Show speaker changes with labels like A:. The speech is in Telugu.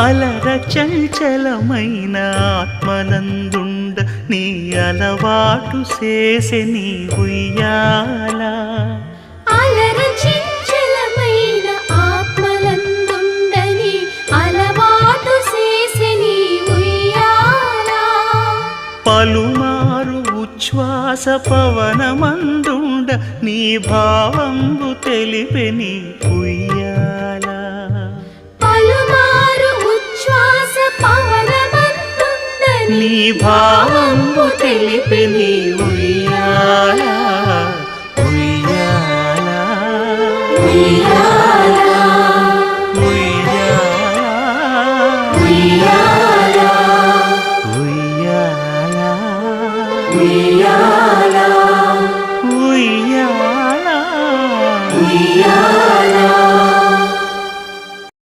A: అలర చంచలమైన ఆత్మనందుండ నీ అలవాటు చేసే నీ ఉయ్యాల
B: అలర చంచలమైన ఆత్మనందుండ నీ అలవాటు చేసే నీ ఉయ్యాల
A: పలుమారు ఉచ్ఛ్వాస పవనమందుండ నీ భావంబు తెలిపే నీ ఉయ్యాల
B: పలుమారు ఉచ్ఛ్వాస పవనమందుండ
A: నీ భావంబు తెలిపే నీ ఉయ్యాల